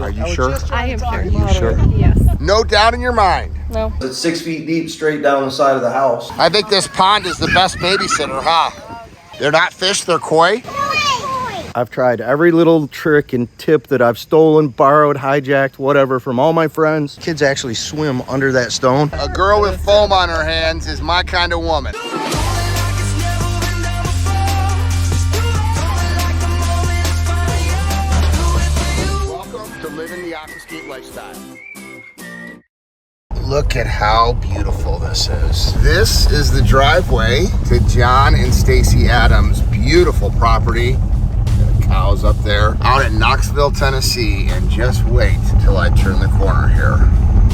Are you sure? I am sure. Are you sure? Yes. No doubt in your mind. No. It's 6 feet deep straight down the side of the house. I think this pond is the best babysitter, huh? They're not fish, they're koi. I've tried every little trick and tip that I've stolen, borrowed, hijacked, whatever, from all my friends. Kids actually swim under that stone. A girl with foam on her hands is my kind of woman. Welcome to living the Aquascape lifestyle. Look at how beautiful this is. This is the driveway to John and Stacy Adams' beautiful property. Cows up there out in Knoxville, Tennessee, and just wait till I turn the corner here.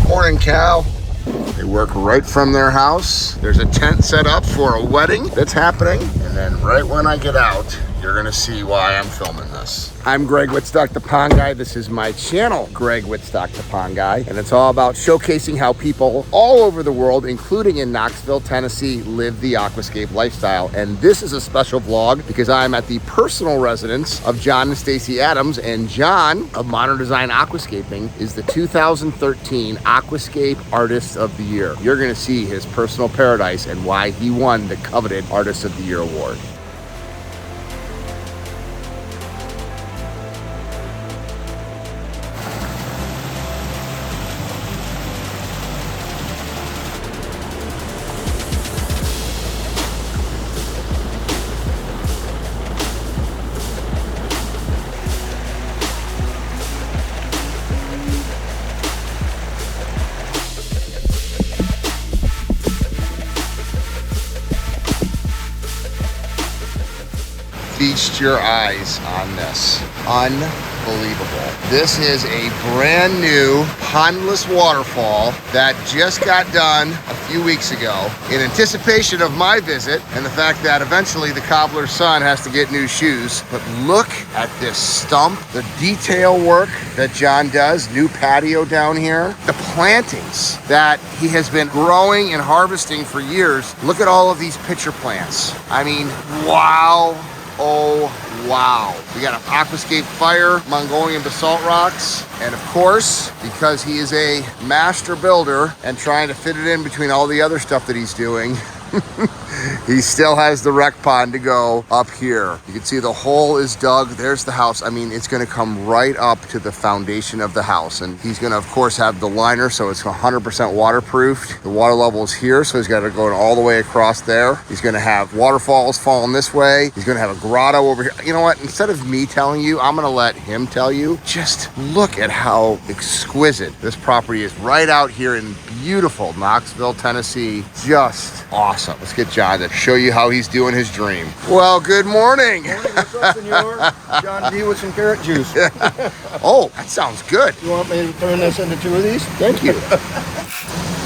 Morning, cow. They work right from their house. There's a tent set up for a wedding that's happening, and then right when I get out, you're gonna see why I'm filming this. I'm Greg Wittstock, the Pond Guy. This is my channel, Greg Wittstock, the Pond Guy, and it's all about showcasing how people all over the world, including in Knoxville, Tennessee, live the aquascape lifestyle. And this is a special vlog because I'm at the personal residence of John and Stacy Adams, and John of Modern Design Aquascaping is the 2013 Aquascape Artist of the Year. You're gonna see his personal paradise and why he won the coveted Artist of the Year award. Feast your eyes on this. Unbelievable. This is a brand new Pondless waterfall that just got done a few weeks ago in anticipation of my visit and the fact that eventually the cobbler's son has to get new shoes. But look at this stump, the detail work that John does, new patio down here, the plantings that he has been growing and harvesting for years. Look at all of these pitcher plants. I mean, wow. Oh, wow. We got an aquascape fire, Mongolian basalt rocks, and of course, because he is a master builder and trying to fit it in between all the other stuff that he's doing, he still has the rec pond to go up here. You can see the hole is dug. There's the house. I mean, it's gonna come right up to the foundation of the house. And he's gonna, of course, have the liner, so it's 100% waterproofed. The water level is here, so he's gotta go all the way across there. He's gonna have waterfalls falling this way. He's gonna have a grotto over here. You know what? Instead of me telling you, I'm gonna let him tell you. Just look at how exquisite this property is right out here in beautiful Knoxville, Tennessee. Just awesome. Let's get John to show you how he's doing his dream. Well, good morning. What's up, senor? John D with some carrot juice. Oh, that sounds good. You want me to turn this into 2 of these? Thank you.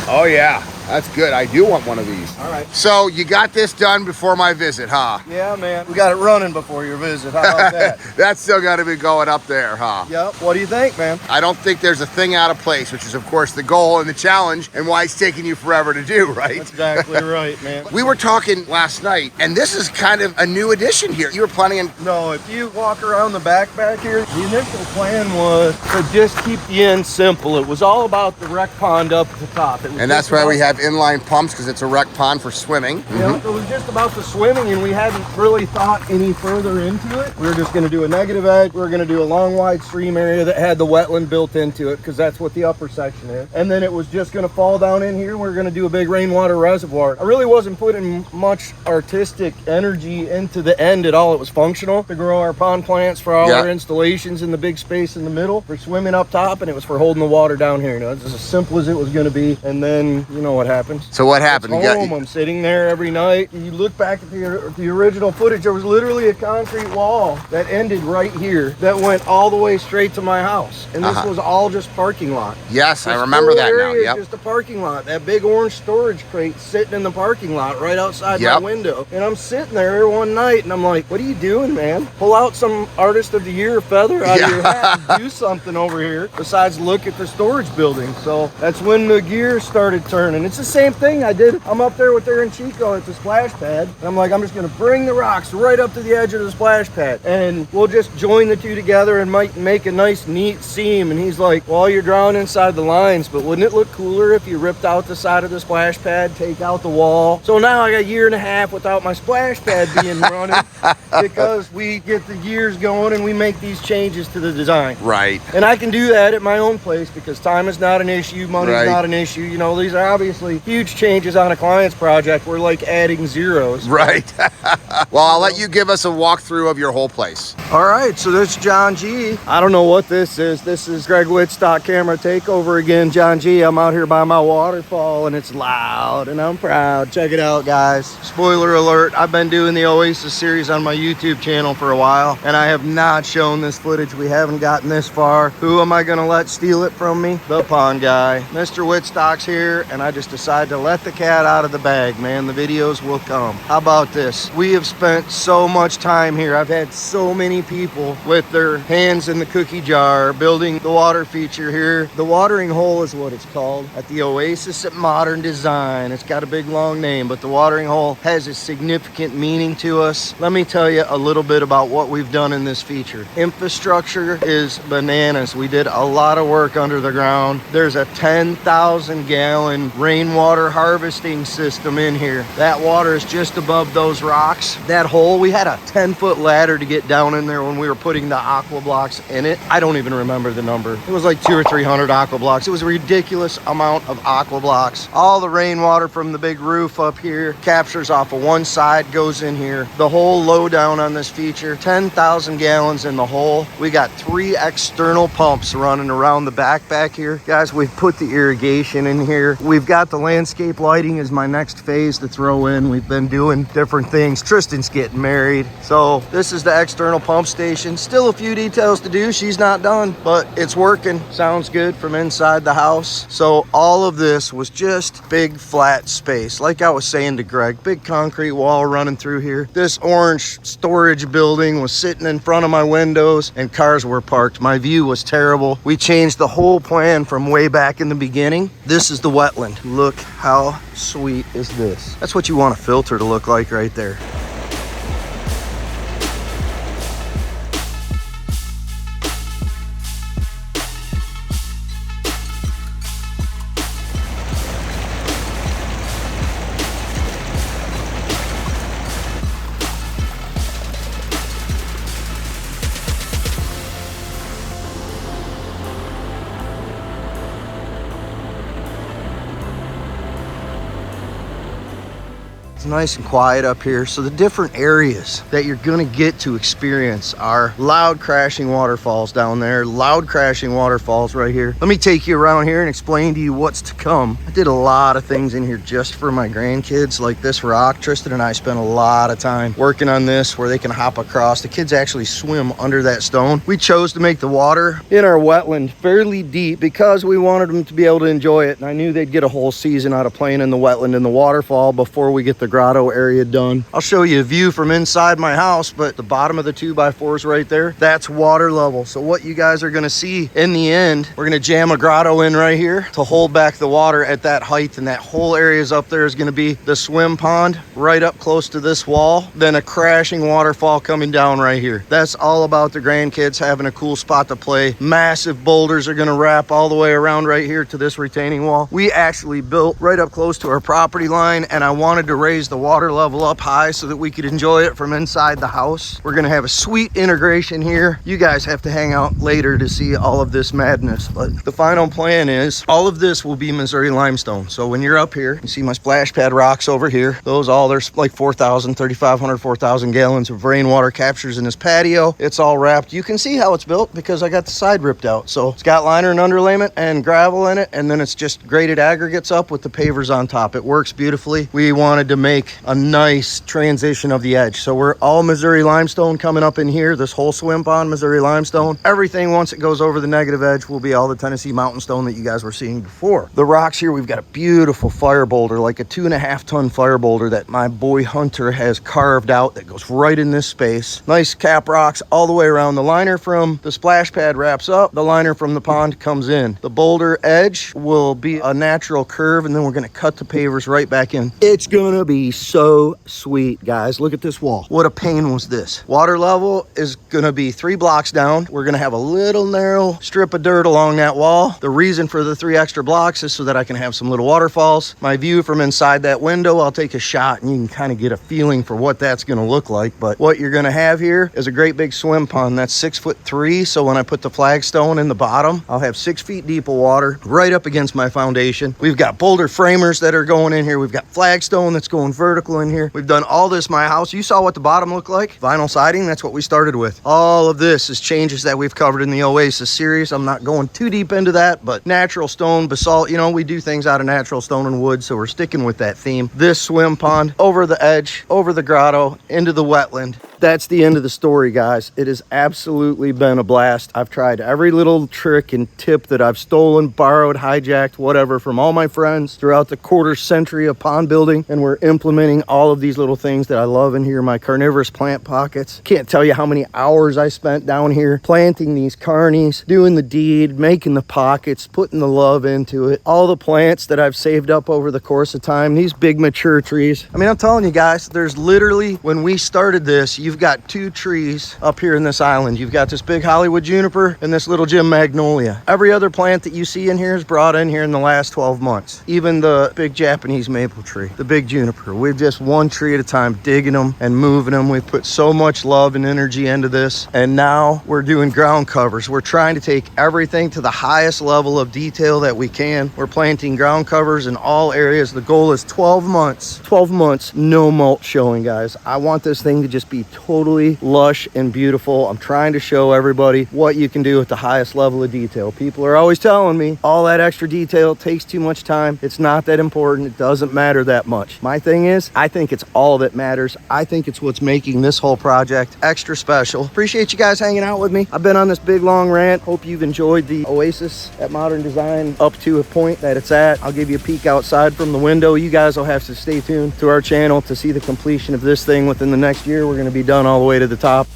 Oh yeah, that's good. I do want one of these. All right. So you got this done before my visit, huh? Yeah, man. We got it running before your visit. How about that? That's still got to be going up there, huh? Yep. What do you think, man? I don't think there's a thing out of place, which is, of course, the goal and the challenge and why it's taking you forever to do, right? That's exactly right, man. We were talking last night, and this is kind of a new addition here. You were planning on... No, if you walk around the back here, the initial plan was to just keep the end simple. It was all about the rec pond up at the top. And that's why we have inline pumps, because it's a rec pond for swimming. Yeah, it was just about the swimming, and we hadn't really thought any further into it. We were just going to do a negative edge. We were going to do a long, wide stream area that had the wetland built into it, because that's what the upper section is. And then it was just going to fall down in here, and we were going to do a big rainwater reservoir. I really wasn't putting much artistic energy into the end at all. It was functional to grow our pond plants for all our installations in the big space in the middle for swimming up top, and it was for holding the water down here. You know, it's as simple as it was going to be. And then, you know what happens. So what happened? I'm sitting there every night. You look back at the original footage, there was literally a concrete wall that ended right here that went all the way straight to my house. And this was all just parking lot. Yes, I remember that now. Yep. Just a parking lot. That big orange storage crate sitting in the parking lot right outside my window. And I'm sitting there one night and I'm like, what are you doing, man? Pull out some Artist of the Year feather out of your hat and do something over here besides look at the storage building. So that's when the gears started turning. it's the same thing I did. I'm up there with Aaron Chico at the splash pad, and I'm like, I'm just gonna bring the rocks right up to the edge of the splash pad, and we'll just join the two together and might make a nice neat seam. And he's like, well, you're drawing inside the lines, but wouldn't it look cooler if you ripped out the side of the splash pad, take out the wall? So now I got a year and a half without my splash pad being running because we get the gears going and we make these changes to the design. Right. And I can do that at my own place because time is not an issue, money's not an issue. You know, these are obviously huge changes on a client's project. We're like adding zeros. Right. Well, I'll let you give us a walkthrough of your whole place. All right, so this is John G. I don't know what this is. This is Greg Wittstock camera takeover again. John G, I'm out here by my waterfall and it's loud and I'm proud. Check it out, guys. Spoiler alert, I've been doing the Oasis series on my YouTube channel for a while and I have not shown this footage. We haven't gotten this far. Who am I gonna let steal it from me? The pond guy. Mr. Wittstock's here and I just decided to let the cat out of the bag, man. The videos will come. How about this? We have spent so much time here. I've had so many people with their hands in the cookie jar building the water feature here. The watering hole is what it's called at the Oasis at Modern Design. It's got a big long name, but the watering hole has a significant meaning to us. Let me tell you a little bit about what we've done in this feature. Infrastructure is bananas. We did a lot of work under the ground. There's a 10,000 gallon rainwater harvesting system in here. That water is just above those rocks. That hole, we had a 10-foot ladder to get down in there when we were putting the aqua blocks in it. I don't even remember the number. It was like 200 or 300 aqua blocks. It was a ridiculous amount of aqua blocks. All the rainwater from the big roof up here captures off of one side, goes in here. The whole lowdown on this feature, 10,000 gallons in the hole. We got 3 external pumps running around the back here. Guys, we've put the irrigation in here. We've got the landscape lighting is my next phase to throw in. We've been doing different things. Tristan's getting married. So this is the external pump station. Still a few details to do. She's not done, but it's working. Sounds good from inside the house. So all of this was just big flat space. Like I was saying to Greg, big concrete wall running through here. This orange storage building was sitting in front of my windows and cars were parked. My view was terrible. We changed the whole plan from way back in the beginning. This is the wetland. Look how sweet is this. That's what you want a filter to look like right there. It's nice and quiet up here. So the different areas that you're gonna get to experience are loud crashing waterfalls down there, loud crashing waterfalls right here. Let me take you around here and explain to you what's to come. I did a lot of things in here just for my grandkids, like this rock. Tristan and I spent a lot of time working on this where they can hop across. The kids actually swim under that stone. We chose to make the water in our wetland fairly deep because we wanted them to be able to enjoy it. And I knew they'd get a whole season out of playing in the wetland and the waterfall before we get the grotto area done. I'll show you a view from inside my house, but the bottom of the 2x4s right there, that's water level. So what you guys are gonna see in the end, we're gonna jam a grotto in right here to hold back the water at that height, and that whole area is up there is gonna be the swim pond right up close to this wall, then a crashing waterfall coming down right here. That's all about the grandkids having a cool spot to play. Massive boulders are gonna wrap all the way around right here to this retaining wall. We actually built right up close to our property line, and I wanted to raise the water level up high so that we could enjoy it from inside the house. We're gonna have a sweet integration here. You guys have to hang out later to see all of this madness, but the final plan is all of this will be Missouri limestone. So when you're up here, you see my splash pad rocks over here. Those all, there's like 4,000, 3,500, 4,000 gallons of rainwater captures in this patio. It's all wrapped. You can see how it's built because I got the side ripped out. So it's got liner and underlayment and gravel in it, and then it's just graded aggregates up with the pavers on top. It works beautifully. We wanted to make make a nice transition of the edge. So we're all Missouri limestone coming up in here. This whole swim pond, Missouri limestone. Everything, once it goes over the negative edge, will be all the Tennessee mountain stone that you guys were seeing before. The rocks here, we've got a beautiful fire boulder, like a 2.5 ton fire boulder that my boy Hunter has carved out that goes right in this space. Nice cap rocks all the way around. The liner from the splash pad wraps up. The liner from the pond comes in. The boulder edge will be a natural curve, and then we're going to cut the pavers right back in. It's going to be so sweet, guys. Look at this wall. What a pain was this. Water level is going to be 3 blocks down. We're going to have a little narrow strip of dirt along that wall. The reason for the 3 extra blocks is so that I can have some little waterfalls. My view from inside that window, I'll take a shot and you can kind of get a feeling for what that's going to look like. But what you're going to have here is a great big swim pond that's 6'3". So when I put the flagstone in the bottom, I'll have 6 feet deep of water right up against my foundation. We've got boulder framers that are going in here. We've got flagstone that's going vertical in here. We've done all this. My house, you saw what the bottom looked like. Vinyl siding, that's what we started with. All of this is changes that we've covered in the Oasis series. I'm not going too deep into that, but natural stone, basalt, you know, we do things out of natural stone and wood, so we're sticking with that theme. This swim pond, over the edge, over the grotto, into the wetland. That's the end of the story, guys. It has absolutely been a blast. I've tried every little trick and tip that I've stolen, borrowed, hijacked, whatever, from all my friends throughout the quarter century of pond building, and we're implementing all of these little things that I love in here, my carnivorous plant pockets. Can't tell you how many hours I spent down here planting these carnies, doing the deed, making the pockets, putting the love into it. All the plants that I've saved up over the course of time, these big mature trees. I mean, I'm telling you guys, there's literally, when we started this, you've got 2 trees up here in this island. You've got this big Hollywood juniper and this little Jim magnolia. Every other plant that you see in here is brought in here in the last 12 months. Even the big Japanese maple tree, the big juniper. We've just 1 tree at a time digging them and moving them. We've put so much love and energy into this, and now we're doing ground covers. We're trying to take everything to the highest level of detail that we can. We're planting ground covers in all areas. The goal is 12 months. 12 months, no mulch showing, guys. I want this thing to just be totally lush and beautiful. I'm trying to show everybody what you can do at the highest level of detail. People are always telling me all that extra detail takes too much time. It's not that important. It doesn't matter that much. My thing is, I think it's all that matters. I think it's what's making this whole project extra special. Appreciate you guys hanging out with me. I've been on this big long rant. Hope you've enjoyed the Oasis at Modern Design up to a point that it's at. I'll give you a peek outside from the window. You guys will have to stay tuned to our channel to see the completion of this thing within the next year. We're going to be done all the way to the top.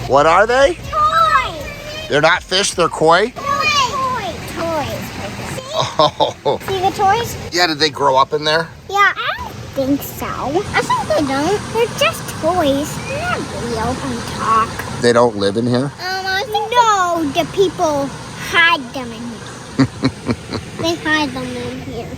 What are they? Toys. They're not fish, they're koi? No, toys. Oh. See the toys? Yeah, did they grow up in there? Yeah, I don't think so. I think they don't. They're just toys. They're not real and talk. They don't live in here? I think no, the people hide them in here. They hide them in here.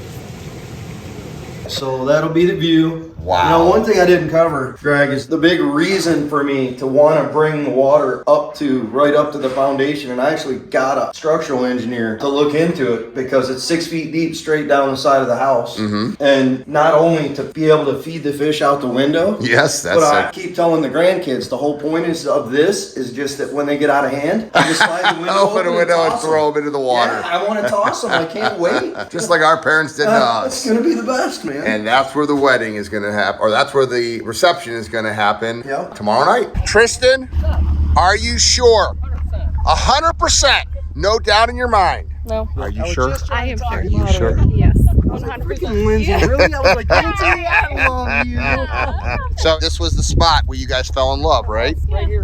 So that'll be the view. Wow. You know, one thing I didn't cover, Greg, is the big reason for me to want to bring the water up to, right up to the foundation. And I actually got a structural engineer to look into it because it's 6 feet deep straight down the side of the house. Mm-hmm. And not only to be able to feed the fish out the window. Yes, that's but I it. keep telling the grandkids, the whole point of this is just that when they get out of hand, I just slide the window Open a window and toss throw them into the water. Yeah, I want to toss them. I can't wait. Just like our parents did to It's us. going to be the best, man. And that's where the wedding is going to happen, or that's where the reception is going to happen Yep. tomorrow night. Tristan, are you sure? 100%. No doubt in your mind. No. Are you sure? I am Are sure. you sure? Yes. Freaking Lindsay, really? I was like, Lindsay, I love you. So this was the spot where you guys fell in love, right? Right here.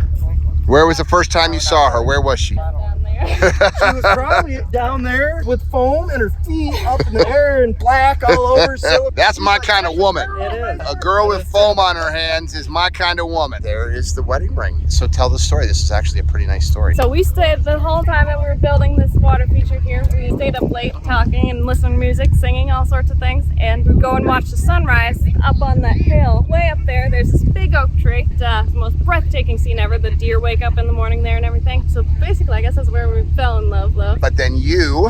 Where was the first time you saw her? Where was she? Down there. She was probably down there with foam and her feet up in the air and black all over. So That's my kind of woman. it is. A girl with foam on her hands is my kind of woman. There is the wedding ring. So tell the story. This is actually a pretty nice story. So we stayed the whole time that we were building this water feature here. We stayed up late talking and listening to music, singing all sorts of things, and we'd go and watch the sunrise up on that hill. Way up there, there's this big oak tree. It's the most breathtaking scene ever. The deer wake up in the morning there and everything. So basically, I guess that's where we fell in love, though. But then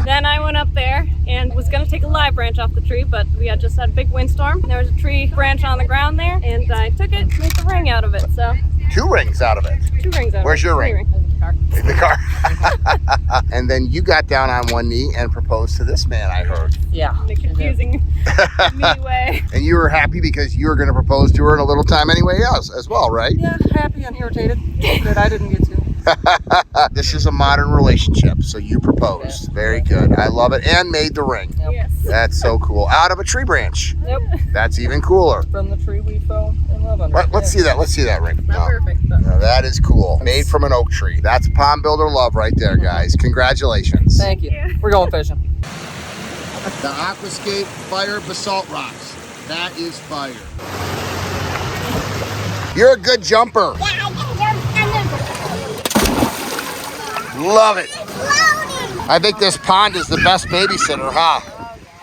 Then I went up there and was gonna take a live branch off the tree, but we had just had a big windstorm. There was a tree branch on the ground there, and I took it, made the ring out of it. So 2 rings out of it. 2 rings out Where's of it. your 3 ring? rings. In the car. And then you got down on one knee and proposed to this man, I heard. Yeah. In a confusing me way. And you were happy because you were going to propose to her in a little time anyway as well, right? Yeah, happy and irritated that I didn't get to. This is a modern relationship, so you proposed. Very good. I love it. And made the ring. Yep. Yes. That's so cool. Out of a tree branch. Nope. That's even cooler. From the tree we fell in love under. Let's see that. Let's see that ring. Not perfect, but No, that is cool. Made from an oak tree. That's pond builder love right there, guys. Congratulations. Thank you. Yeah. We're going fishing. The Aquascape Fire Basalt Rocks. That is fire. You're a good jumper. Yeah, I can jump under Love it. the floating. I think this pond is the best babysitter, huh?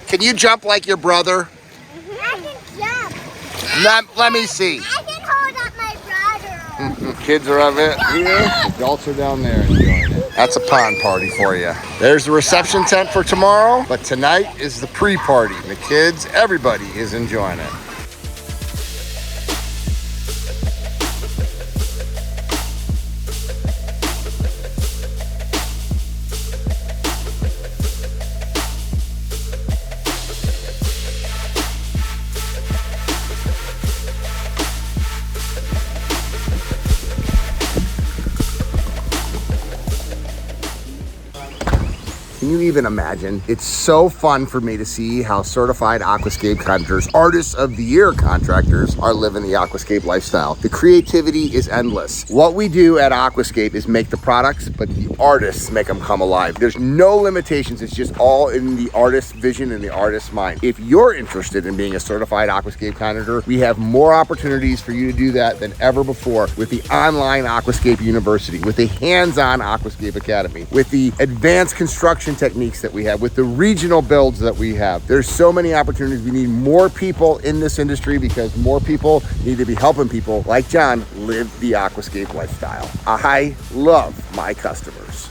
Can you jump like your brother? I can jump. Let me see. I can hold up my brother. Kids are up it here. Adults are down there enjoying it. That's a pond party for you. There's the reception tent for tomorrow, but tonight is the pre-party. The kids, everybody is enjoying it. Can you even imagine? It's so fun for me to see how certified aquascape contractors, artists of the year contractors, are living the aquascape lifestyle. The creativity is endless. What we do at Aquascape is make the products, but the artists make them come alive. There's no limitations. It's just all in the artist's vision and the artist's mind. If you're interested in being a certified aquascape contractor, we have more opportunities for you to do that than ever before with the online Aquascape University, with the hands-on Aquascape Academy, with the advanced construction techniques that we have, with the regional builds that we have. There's so many opportunities. We need more people in this industry because more people need to be helping people like John live the aquascape lifestyle. I love my customers.